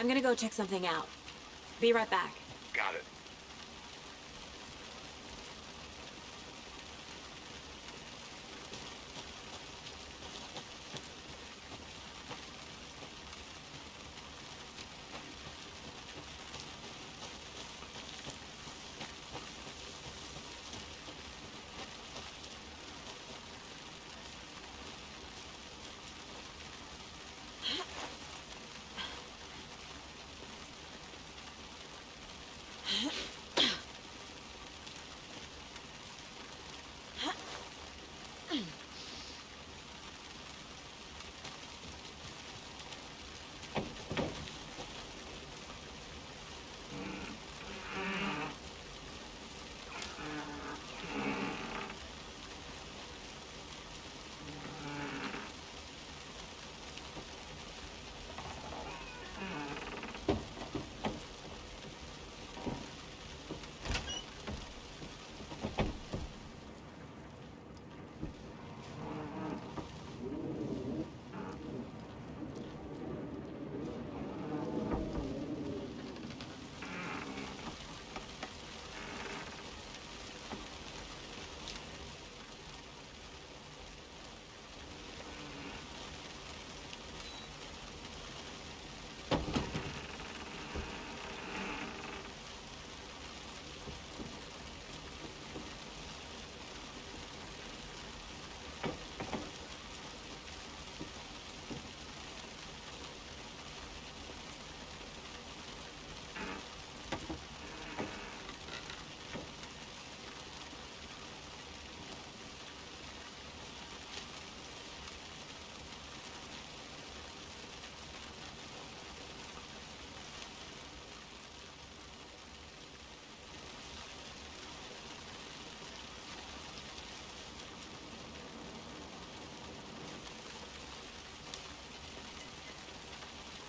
I'm gonna go check something out. Be right back. Got it.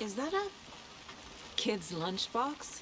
Is that a kid's lunchbox?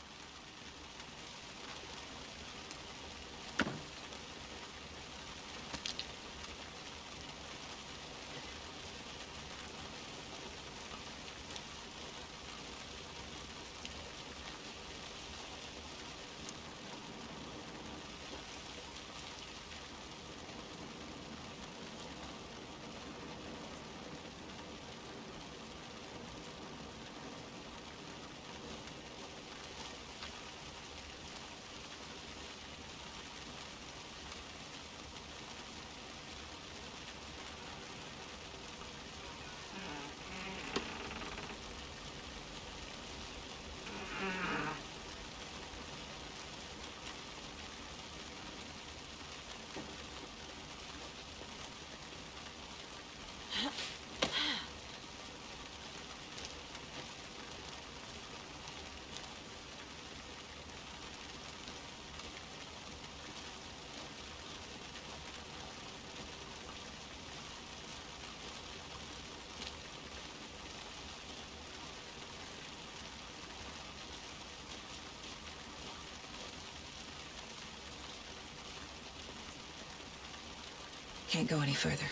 Can't go any further.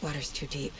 Water's too deep.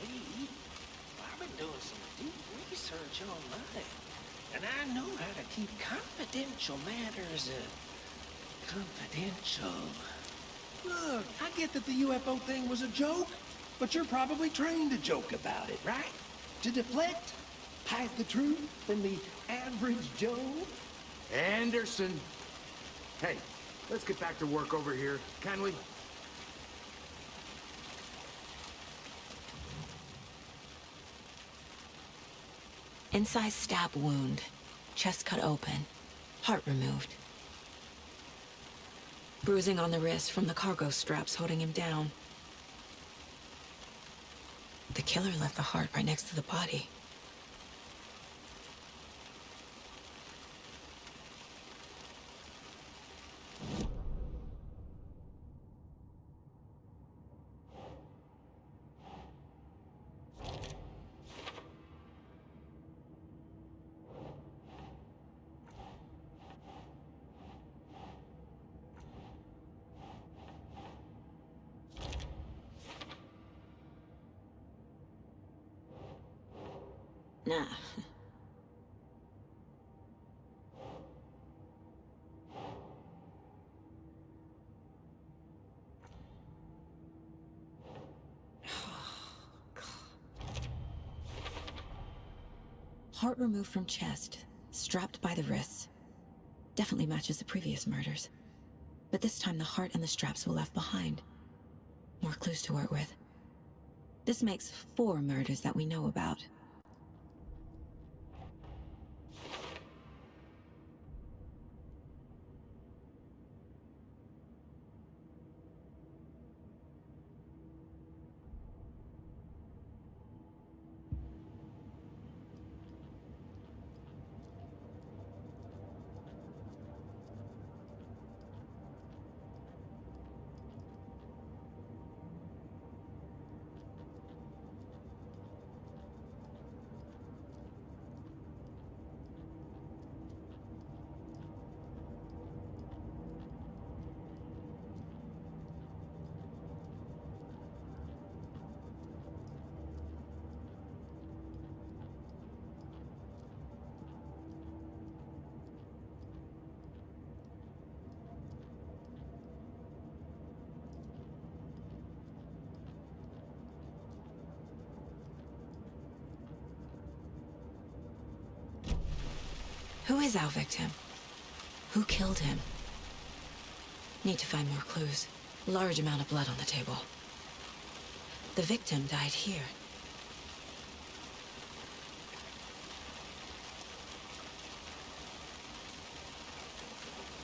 me. I've been doing some deep research online, and I know how to keep confidential matters, confidential. Look, I get that the UFO thing was a joke, but you're probably trained to joke about it, right? To deflect, hide the truth from the average Joe. Anderson. Hey, let's get back to work over here, can we? Incised stab wound. Chest cut open. Heart removed. Bruising on the wrist from the cargo straps holding him down. The killer left the heart right next to the body. Nah. Heart removed from chest, strapped by the wrists. Definitely matches the previous murders. But this time the heart and the straps were left behind. More clues to work with. This makes 4 murders that we know about. Who is our victim? Who killed him? Need to find more clues. Large amount of blood on the table. The victim died here.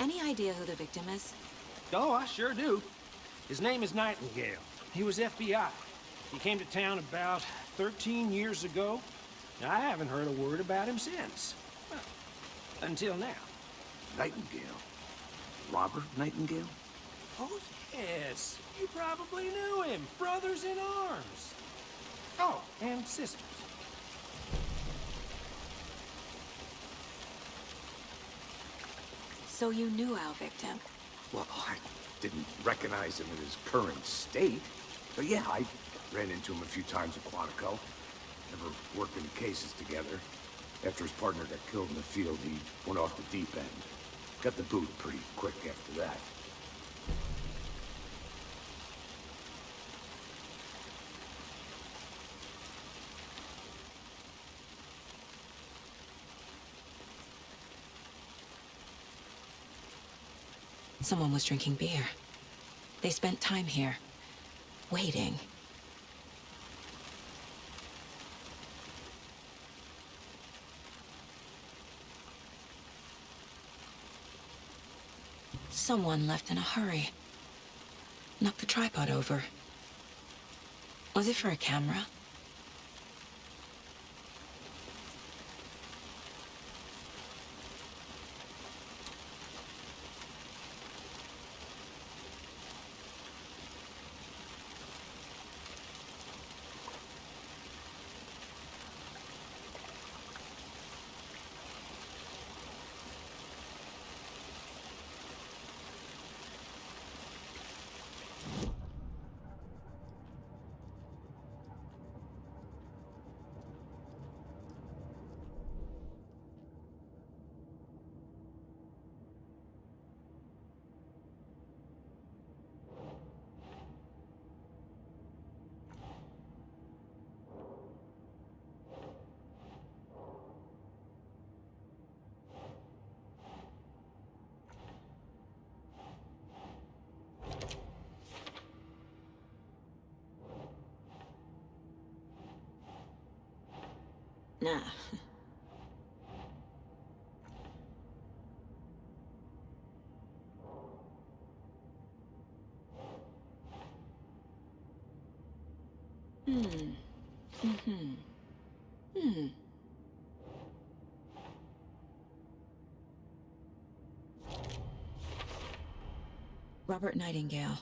Any idea who the victim is? Oh, I sure do. His name is Nightingale. He was FBI. He came to town about 13 years ago. I haven't heard a word about him since. Well, until now. Nightingale? Robert Nightingale? Oh, yes. You probably knew him. Brothers in arms. Oh, and sisters. So you knew our victim? Well, I didn't recognize him in his current state. But yeah, I ran into him a few times at Quantico. Never worked any cases together. After his partner got killed in the field, he went off the deep end. Got the boot pretty quick after that. Someone was drinking beer. They spent time here, waiting. Someone left in a hurry. Knocked the tripod over. Was it for a camera? Nah. Hmm. Mm-hmm. Hmm. Robert Nightingale,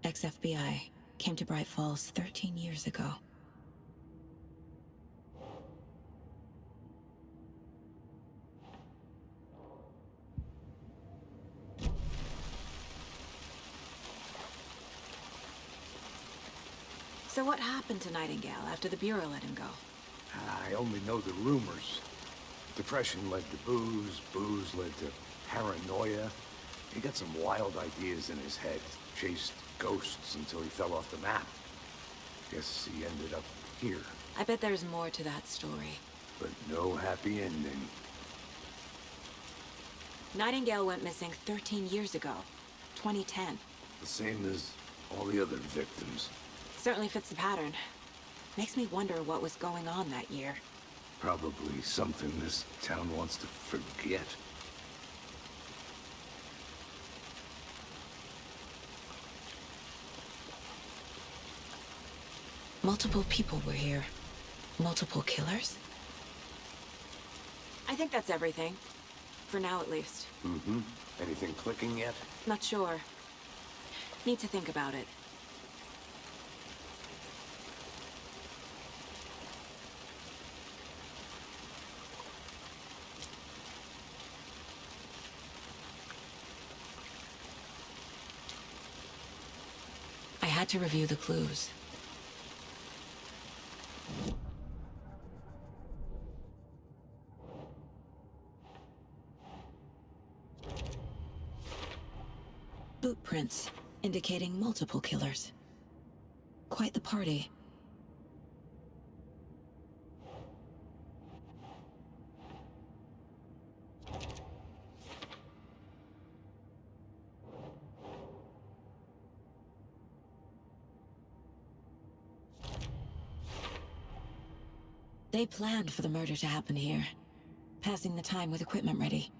ex-FBI, came to Bright Falls 13 years ago. So what happened to Nightingale after the Bureau let him go? I only know the rumors. Depression led to booze, booze led to paranoia. He got some wild ideas in his head, chased ghosts until he fell off the map. Guess he ended up here, I bet there's more to that story. but no happy ending. Nightingale went missing 13 years ago, 2010. The same as all the other victims. Certainly fits the pattern. Makes me wonder what was going on that year. Probably something this town wants to forget. Multiple people were here. Multiple killers? I think that's everything. For now, at least. Mm-hmm. Anything clicking yet? Not sure. Need to think about it. I had to review the clues. Boot prints indicating multiple killers. Quite the party. They planned for the murder to happen here, passing the time with equipment ready.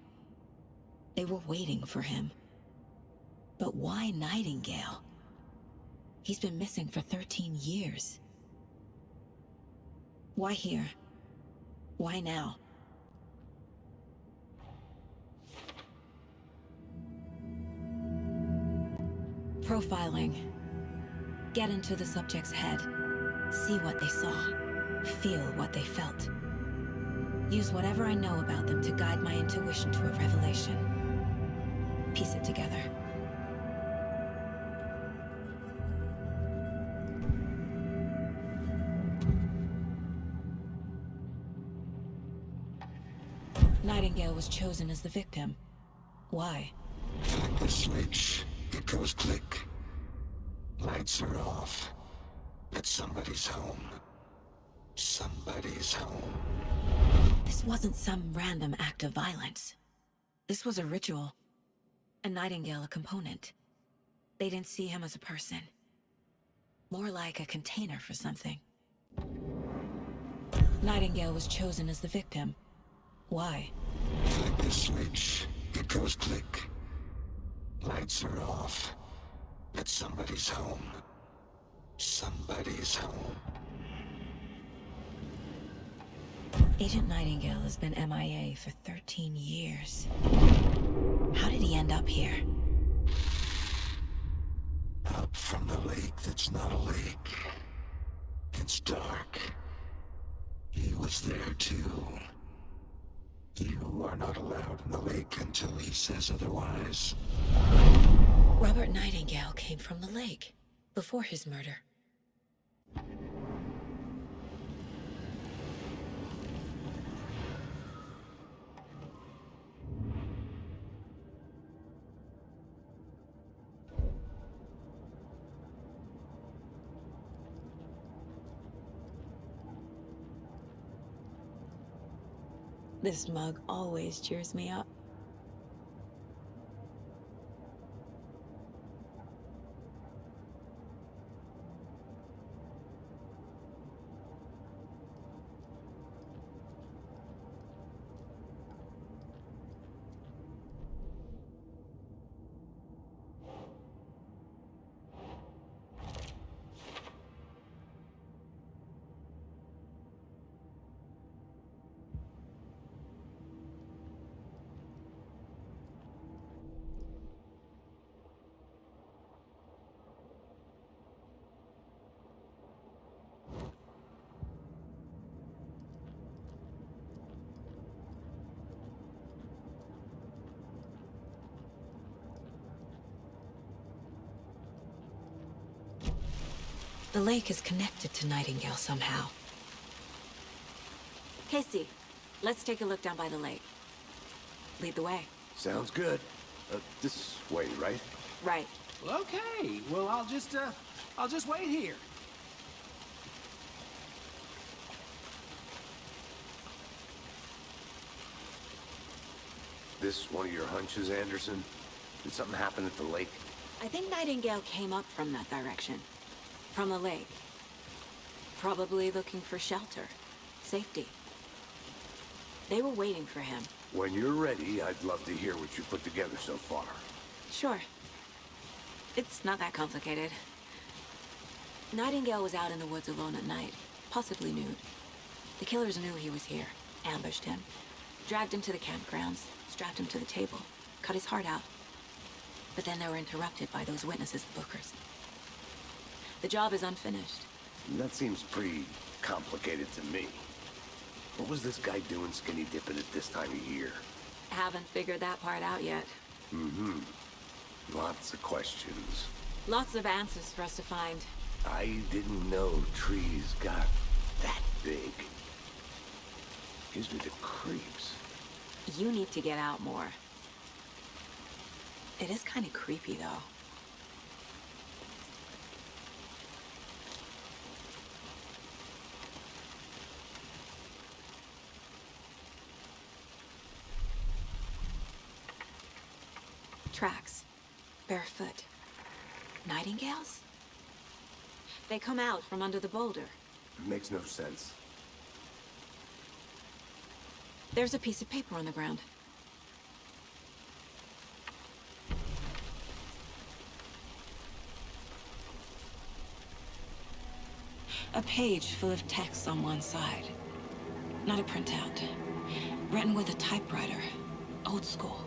They were waiting for him. But why Nightingale? He's been missing for 13 years. Why here? Why now? Profiling. Get into the subject's head. See what they saw. Feel what they felt. Use whatever I know about them to guide my intuition to a revelation. Piece it together. Nightingale was chosen as the victim. Why? Flick the switch. It goes click. Lights are off. But somebody's home. Somebody's home. This wasn't some random act of violence. This was a ritual. A Nightingale a component. They didn't see him as a person. More like a container for something. Nightingale was chosen as the victim. Why? Flick the switch. It goes click. Lights are off. But somebody's home. Somebody's home. Agent Nightingale has been MIA for 13 years. How did he end up here? Up from the lake that's not a lake. It's dark. He was there too. You are not allowed in the lake until he says otherwise. Robert Nightingale came from the lake, before his murder. This mug always cheers me up. The lake is connected to Nightingale somehow. Casey, let's take a look down by the lake. Lead the way. Sounds good. This way, right? Right. Well, okay. Well, I'll just wait here. This one of your hunches, Anderson? Did something happen at the lake? I think Nightingale came up from that direction. From the lake. Probably looking for shelter. Safety. They were waiting for him. When you're ready, I'd love to hear what you put together so far. Sure. It's not that complicated. Nightingale was out in the woods alone at night, possibly nude. The killers knew he was here, ambushed him, dragged him to the campgrounds, strapped him to the table, cut his heart out. But then they were interrupted by those witnesses, the Bookers. The job is unfinished. That seems pretty complicated to me. What was this guy doing skinny dipping at this time of year? Haven't figured that part out yet. Mm-hmm. Lots of questions. Lots of answers for us to find. I didn't know trees got that big. Gives me the creeps. You need to get out more. It is kind of creepy, though. Tracks. Barefoot. Nightingales? They come out from under the boulder. It makes no sense. There's a piece of paper on the ground. A page full of text on one side. Not a printout. Written with a typewriter. Old school.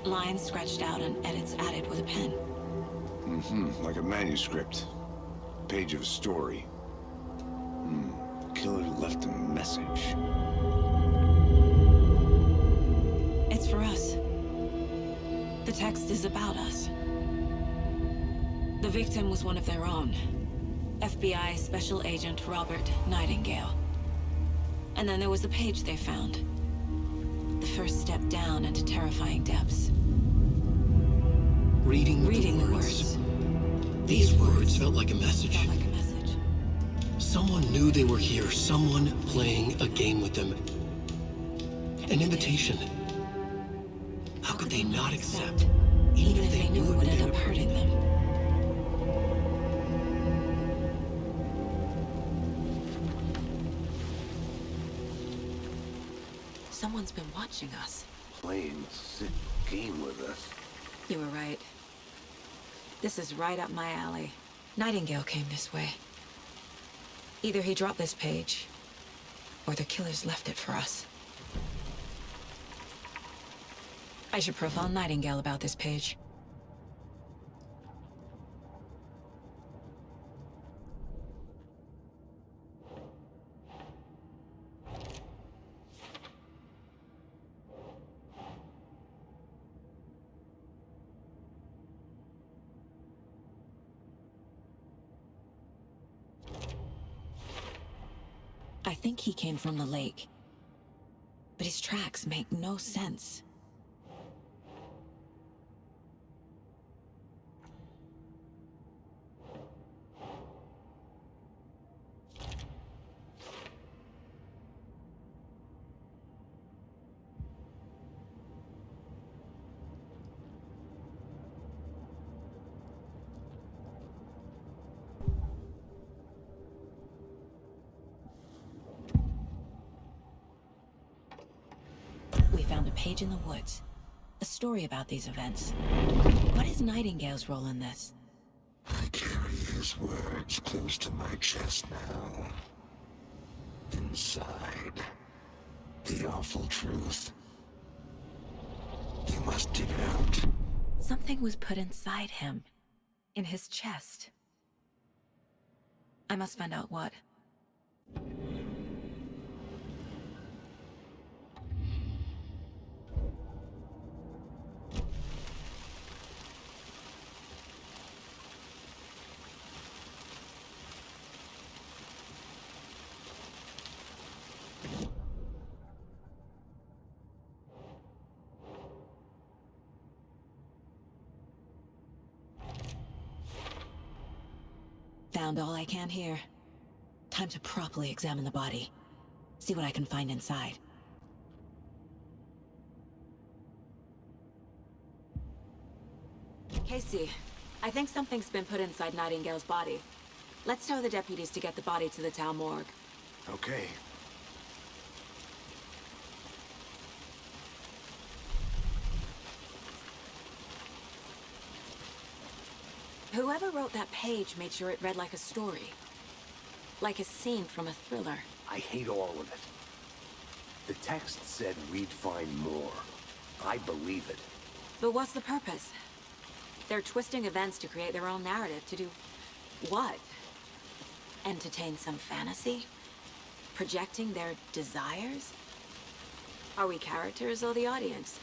Lines scratched out and edits added with a pen. Mm-hmm. Like a manuscript. Page of a story. Killer left a message. It's for us. The text is about us. The victim was one of their own. FBI Special Agent Robert Nightingale. And then there was the page they found. The first step down into terrifying depths. Reading the the words. These words felt like a message. Felt like a message. Someone knew they were here, someone playing a game with them. An invitation. How could they not accept, Even if they knew it would end up hurting them. Someone's been watching us. Playing a sick game with us. You were right. This is right up my alley. Nightingale came this way. Either he dropped this page, or the killers left it for us. I should profile Nightingale about this page. I think he came from the lake. But his tracks make no sense. We found a page in the woods. A story about these events. What is Nightingale's role in this? I carry his words close to my chest now. Inside, the awful truth. You must dig it out. Something was put inside him. In his chest. I must find out what. sound all I can here. Time to properly examine the body. See what I can find inside. Casey, I think something's been put inside Nightingale's body. Let's tell the deputies to get the body to the town morgue. Okay. Whoever wrote that page made sure it read like a story. Like a scene from a thriller. I hate all of it. The text said we'd find more. I believe it. But what's the purpose? They're twisting events to create their own narrative. To do what? Entertain some fantasy? Projecting their desires? Are we characters or the audience?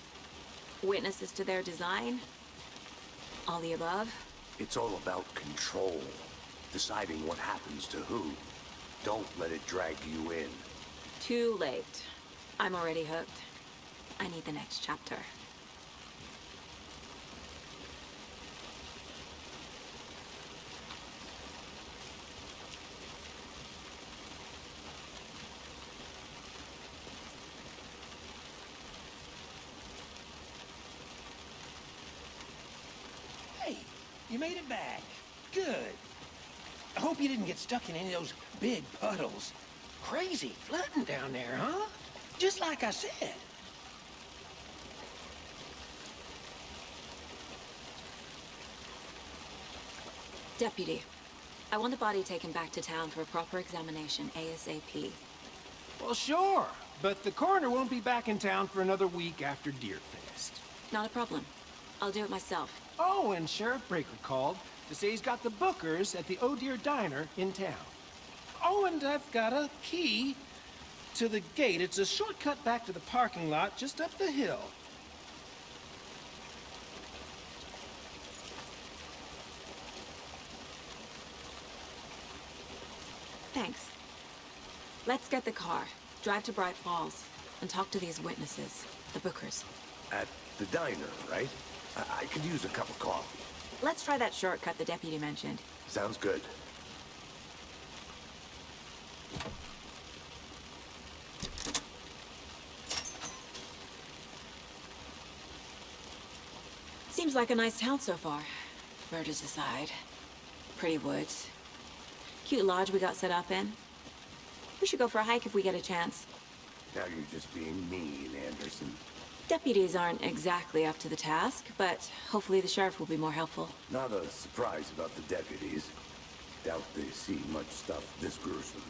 Witnesses to their design? All the above? It's all about control. Deciding what happens to who. Don't let it drag you in. Too late. I'm already hooked. I need the next chapter. Hey, you made it back. Good. I hope you didn't get stuck in any of those big puddles. Crazy flooding down there, huh? Just like I said. Deputy, I want the body taken back to town for a proper examination, ASAP. Well, sure. But the coroner won't be back in town for another week after Deerfest. Not a problem. I'll do it myself. Oh, and Sheriff Breaker called to say he's got the Bookers at the Oh Dear Diner in town. Oh, and I've got a key to the gate. It's a shortcut back to the parking lot just up the hill. Thanks. Let's get the car, drive to Bright Falls, and talk to these witnesses, the Bookers. At the diner, right? I could use a cup of coffee. Let's try that shortcut the deputy mentioned. Sounds good. Seems like a nice town so far. Murders aside. Pretty woods. Cute lodge we got set up in. We should go for a hike if we get a chance. Now you're just being mean, Anderson. Deputies aren't exactly up to the task, but hopefully the sheriff will be more helpful. Not a surprise about the deputies. Doubt they see much stuff this gruesome.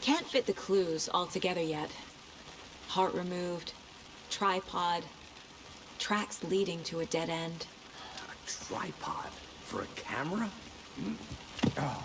Can't fit the clues all together yet. Heart removed, tripod, tracks leading to a dead end. A tripod? For a camera? Oh.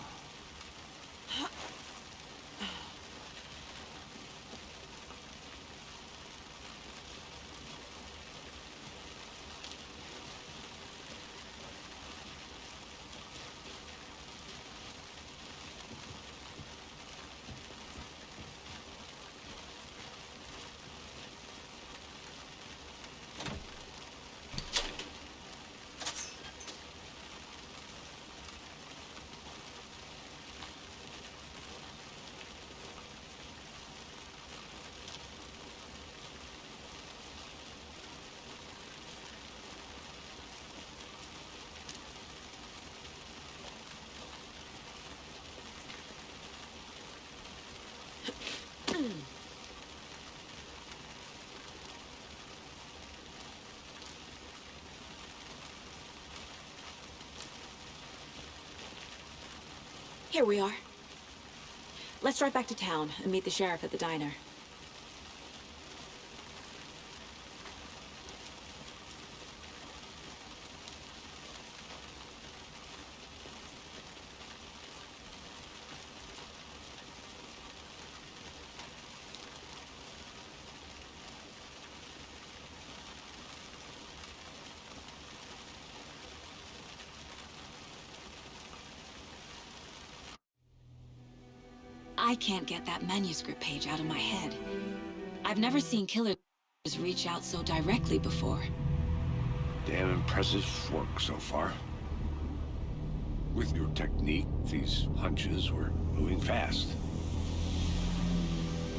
Here we are. Let's drive back to town and meet the sheriff at the diner. I can't get that manuscript page out of my head. I've never seen killers reach out so directly before. Damn impressive work so far. With your technique, these hunches were moving fast.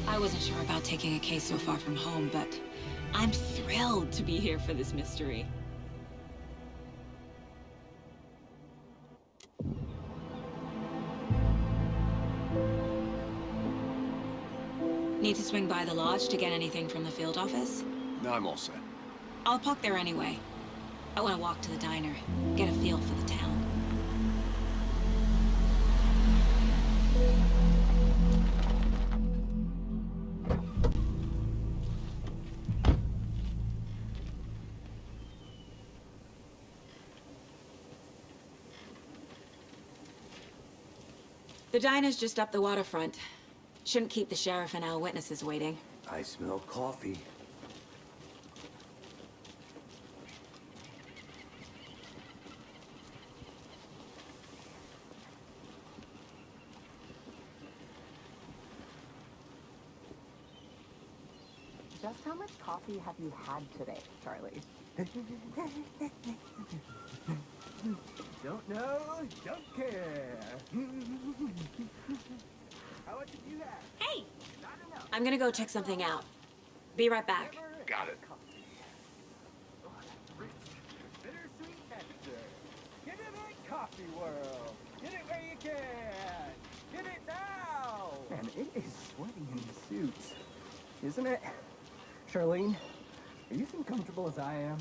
I wasn't sure about taking a case so far from home, but I'm thrilled to be here for this mystery. Need to swing by the lodge to get anything from the field office? No, I'm all set. I'll park there anyway. I want to walk to the diner, get a feel for the town. The diner's just up the waterfront. Shouldn't keep the sheriff and our witnesses waiting. I smell coffee. Just how much coffee have you had today, Charlie? Don't know, don't care. How much did you have? Hey! Not enough. I'm gonna go check something out. Be right back. Got it. Oh, rich, bittersweet nectar. Get it in Coffee World. Get it where you can. Get it now. Man, it is sweaty in the suits, isn't it? Charlene, are you as comfortable as I am?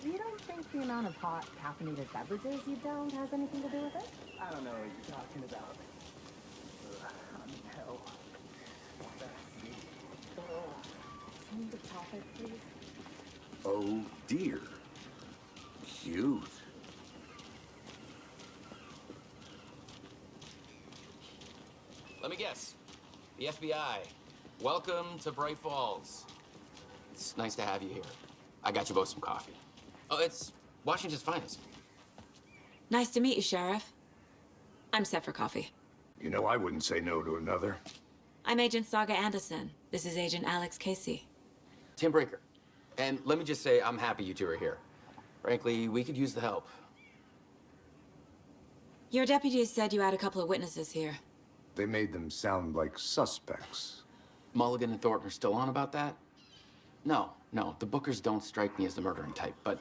You don't think the amount of hot, caffeinated beverages you downed has anything to do with it? I don't know what you're talking about. I'm in hell. Change the topic, please. Oh dear. Cute. Let me guess. The FBI. Welcome to Bright Falls. It's nice to have you here. I got you both some coffee. Oh, it's Washington's finest. Nice to meet you, Sheriff. I'm set for coffee. You know, I wouldn't say no to another. I'm Agent Saga Anderson. This is Agent Alex Casey. Tim Breaker. And let me just say, I'm happy you two are here. Frankly, we could use the help. Your deputies said you had a couple of witnesses here. They made them sound like suspects. Mulligan and Thornton are still on about that? No, the Bookers don't strike me as the murdering type, but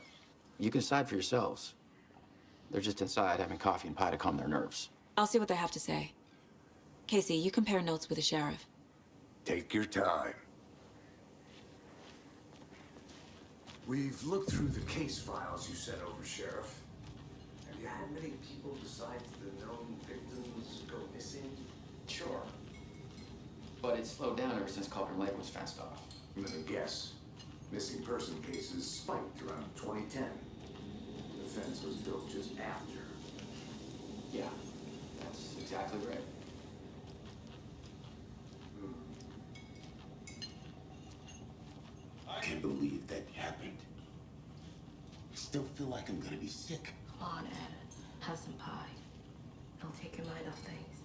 you can decide for yourselves. They're just inside having coffee and pie to calm their nerves. I'll see what they have to say. Casey, you compare notes with the sheriff. Take your time. We've looked through the case files you sent over, Sheriff. Have you had many people besides the known victims go missing? Sure. But it's slowed down ever since Cauldron Lake was fenced off. I'm gonna guess. Missing person cases spiked around 2010. The fence was built just after. Yeah, that's exactly right. I can't believe that happened. I still feel like I'm gonna be sick. Come on, Ed. Have some pie. It'll take your mind off things.